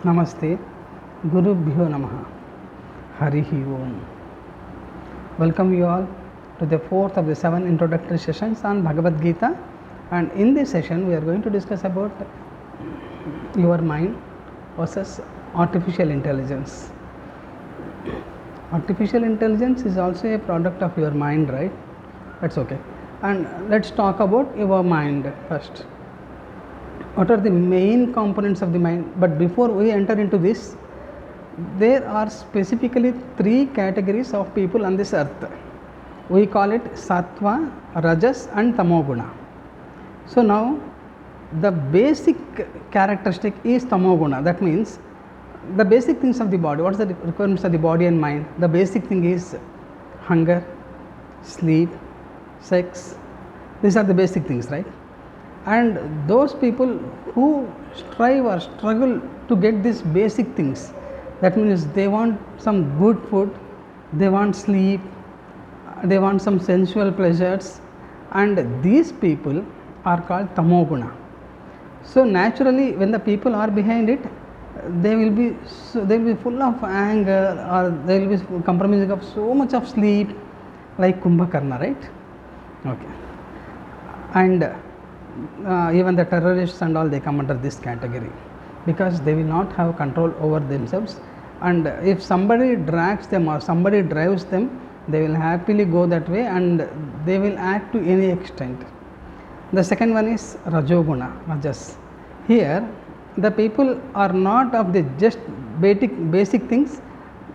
Namaste, Gurubhyo Namaha, Harihi Om. Welcome you all to the fourth of the 7 introductory sessions on Bhagavad Gita, and in this session we are going to discuss about your mind versus artificial intelligence. Artificial intelligence is also a product of your mind, right? That's okay. And let's talk about your mind first. What are the main components of the mind? But before we enter into this, there are specifically 3 categories of people on this earth. We call it Sattva, Rajas and Tamoguna. So now the basic characteristic is Tamoguna. That means the basic things of the body. What is the requirements of the body and mind? The basic thing is hunger, sleep, sex. These are the basic things, right? And those people who strive or struggle to get these basic things, that means they want some good food, they want sleep, they want some sensual pleasures, and these people are called Tamoguna. So naturally, when the people are behind it, they will be full of anger, or they will be compromising of so much of sleep, like Kumbhakarna, right? Okay. And even the terrorists and all, they come under this category because they will not have control over themselves, and if somebody drags them or somebody drives them, they will happily go that way and they will act to any extent. The second one is Rajoguna, Rajas. Here the people are not of the just basic things,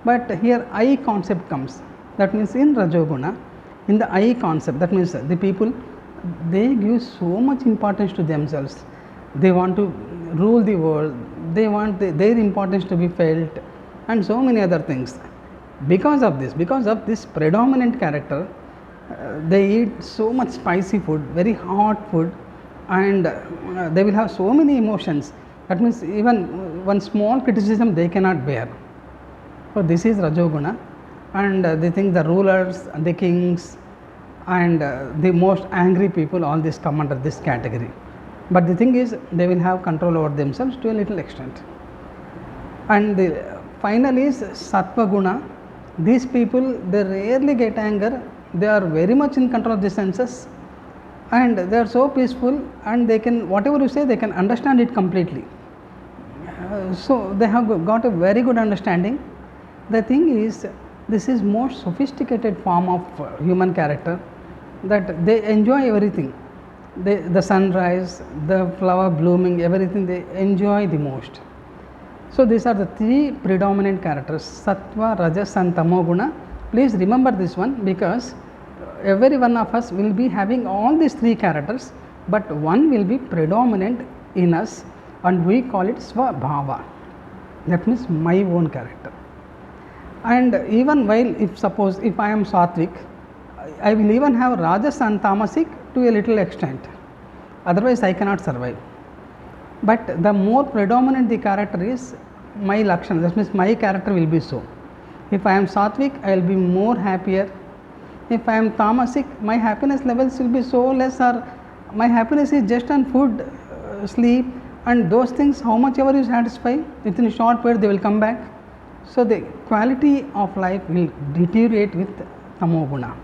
but here I concept comes. That means in Rajoguna, in the I concept, that means the people, they give so much importance to themselves. They want to rule the world, they want their importance to be felt, and so many other things. Because of this predominant character, they eat so much spicy food, very hot food, and they will have so many emotions. That means even one small criticism they cannot bear. So this is Rajoguna, and they think the rulers, the kings, and the most angry people, all this come under this category. But the thing is, they will have control over themselves to a little extent. And the final is Sattva Guna. These people, they rarely get anger, they are very much in control of the senses, and they are so peaceful, and they can, whatever you say, they can understand it completely. So they have got a very good understanding. The thing is, this is more sophisticated form of human character, that they enjoy everything. The sunrise, the flower blooming, everything they enjoy the most. So these are the 3 predominant characters, Sattva, Rajas and Tamoguna. Please remember this one, because every one of us will be having all these 3 characters, but one will be predominant in us, and we call it Svabhava. That means my own character. And even while, suppose if I am Sattvic, I will even have Rajas and Tamasic to a little extent, otherwise I cannot survive. But the more predominant the character is, my Lakshana, that means my character will be so. If I am Sattvic, I will be more happier. If I am Tamasic, my happiness levels will be so less, or my happiness is just on food, sleep, and those things, how much ever you satisfy, within a short period they will come back. So the quality of life will deteriorate with Tamoguna,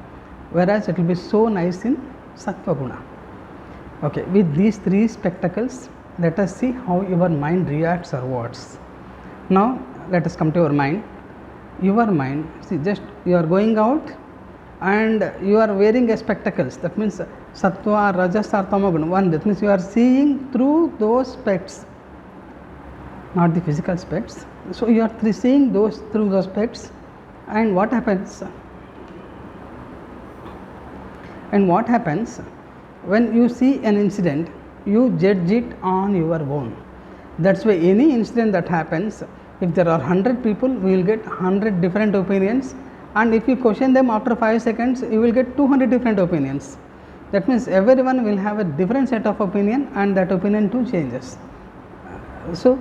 whereas it will be so nice in Sattvaguna. Okay, with these 3 spectacles, let us see how your mind reacts or words. Now let us come to your mind. Your mind, see, just you are going out and you are wearing a spectacles, that means Sattva, Rajas or Tamoguna, one, that means you are seeing through those specs, not the physical specs. So you are seeing those through those specs, and what happens? And what happens when you see an incident, you judge it on your own. That's why any incident that happens, if there are 100 people, we will get 100 different opinions, and if you question them after 5 seconds, you will get 200 different opinions. That means everyone will have a different set of opinion, and that opinion too changes. So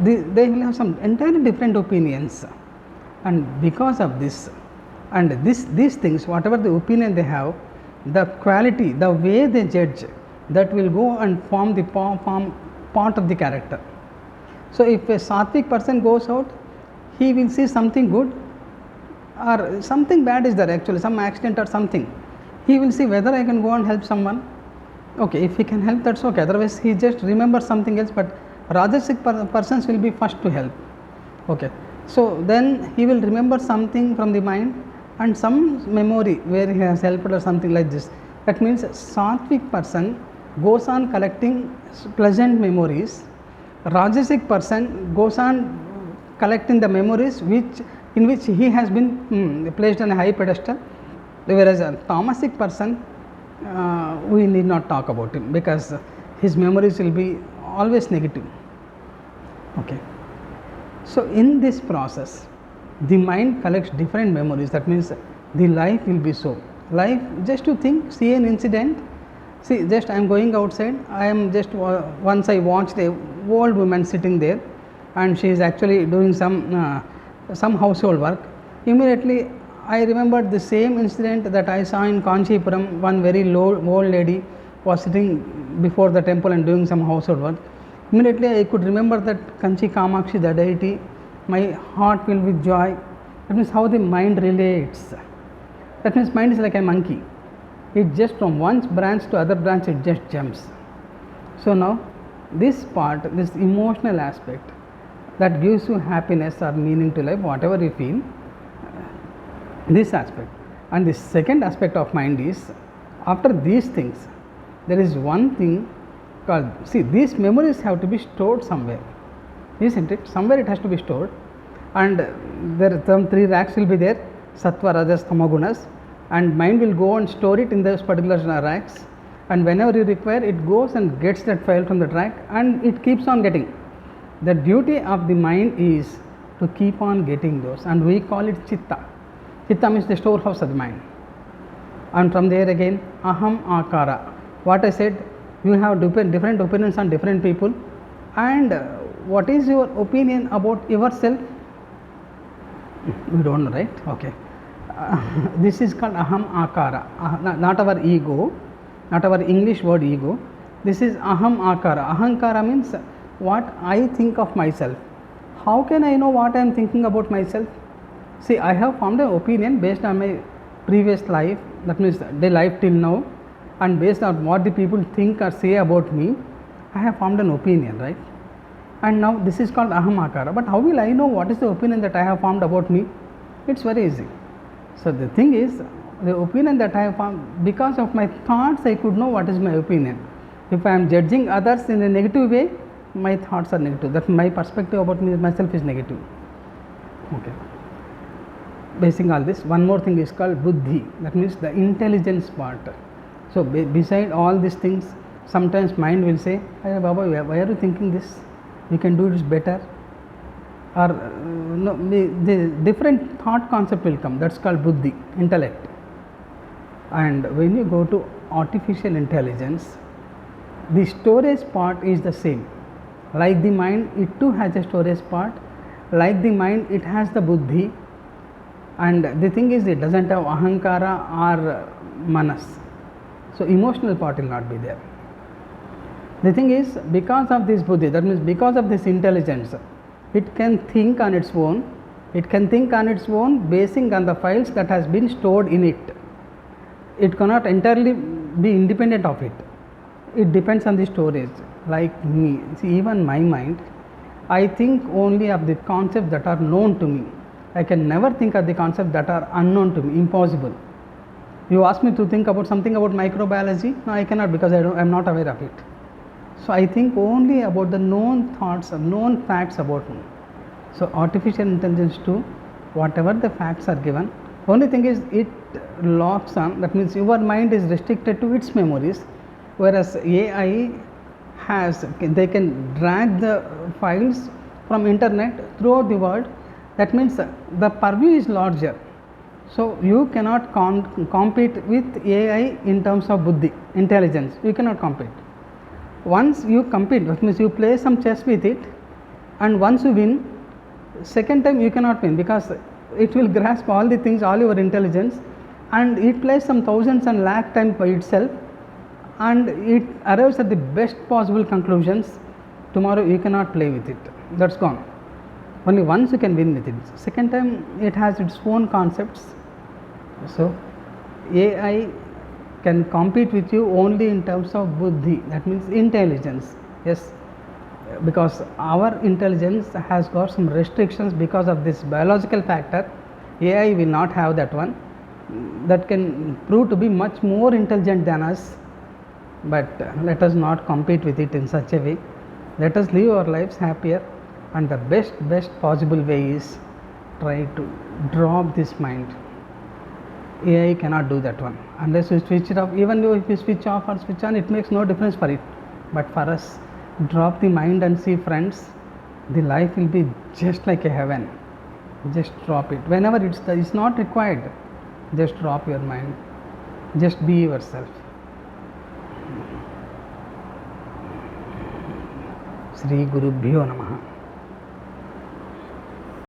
they will have some entirely different opinions, and because of this, and these things, whatever the opinion they have, the quality, the way they judge, that will go and form part of the character. So if a sattvic person goes out, he will see something good or something bad is there, actually some accident or something, he will see whether I can go and help someone. Okay, if he can help, that's okay, otherwise he just remembers something else. But rajasic persons will be first to help. Okay, so then he will remember something from the mind and some memory where he has helped or something like this. That means sattvic person goes on collecting pleasant memories, rajasic person goes on collecting the memories in which he has been placed on a high pedestal, whereas a tamasic person, we need not talk about him because his memories will be always negative. Okay. So in this process, the mind collects different memories. That means the life will be so. Life, just to think, see an incident. See, just I am going outside. I am just once I watched a old woman sitting there, and she is actually doing some household work. Immediately, I remembered the same incident that I saw in Kanchipuram. One very old lady was sitting before the temple and doing some household work. Immediately I could remember that Kanchi Kamakshi, the deity. My heart filled with joy. That means how the mind relates. That means mind is like a monkey. It just from one branch to other branch, it just jumps. So now this part, this emotional aspect that gives you happiness or meaning to life, whatever you feel, this aspect. And the second aspect of mind is, after these things, there is one thing called, see, these memories have to be stored somewhere, isn't it? Somewhere it has to be stored, and there some three racks will be there, sattva, rajas, tamagunas, and mind will go and store it in those particular racks, and whenever you require, it goes and gets that file from the rack, and it keeps on getting. The duty of the mind is to keep on getting those, and we call it chitta. Chitta means the storehouse of the mind. And from there again, aham, akara. What I said, you have different opinions on different people, and what is your opinion about yourself? We don't know, right? Okay. This is called aham, akara, not our ego, not our English word ego. This is aham, akara. Ahankara means what I think of myself. How can I know what I am thinking about myself? See, I have formed an opinion based on my previous life, that means the life till now, and based on what the people think or say about me, I have formed an opinion, right? And now this is called aham, akara. But how will I know what is the opinion that I have formed about me? It's very easy. So the thing is, the opinion that I have formed, because of my thoughts, I could know what is my opinion. If I am judging others in a negative way, my thoughts are negative. That my perspective about myself is negative. Okay. Basing all this, one more thing is called buddhi. That means the intelligence part. So beside all these things, sometimes mind will say, "Hey Baba, why are you thinking this? You can do this better." Or no, the different thought concept will come. That's called buddhi, intellect. And when you go to artificial intelligence, the storage part is the same. Like the mind, it too has a storage part. Like the mind, it has the buddhi. And the thing is, it doesn't have ahankara or manas. So emotional part will not be there. The thing is, because of this buddhi, that means because of this intelligence, it can think on its own. It can think on its own basing on the files that has been stored in it. It cannot entirely be independent of it. It depends on the storage. Like me, see, even my mind, I think only of the concepts that are known to me. I can never think of the concepts that are unknown to me, impossible. You ask me to think about something about microbiology, no, I cannot, because I am not aware of it. So I think only about the known thoughts, known facts about me. So artificial intelligence too, whatever the facts are given, only thing is it locks on, that means your mind is restricted to its memories, whereas AI they can drag the files from internet throughout the world. That means the purview is larger. So you cannot compete with AI in terms of buddhi, intelligence. You cannot compete. Once you compete, that means you play some chess with it, and once you win, second time you cannot win, because it will grasp all the things, all your intelligence, and it plays some thousands and lakh times by itself, and it arrives at the best possible conclusions. Tomorrow you cannot play with it. that's gone. Only once you can win with it. Second time it has its own concepts. So AI can compete with you only in terms of buddhi, that means intelligence. Yes, because our intelligence has got some restrictions because of this biological factor. AI will not have that one. That can prove to be much more intelligent than us, but let us not compete with it in such a way. Let us live our lives happier, and the best possible way is try to drop this mind. AI cannot do that one unless you switch it off. Even though if you switch off or switch on, it makes no difference for it. But for us, drop the mind and see, friends, the life will be just like a heaven. Just drop it. Whenever it's not required, just drop your mind. Just be yourself. Sri Gurubhyo Namaha.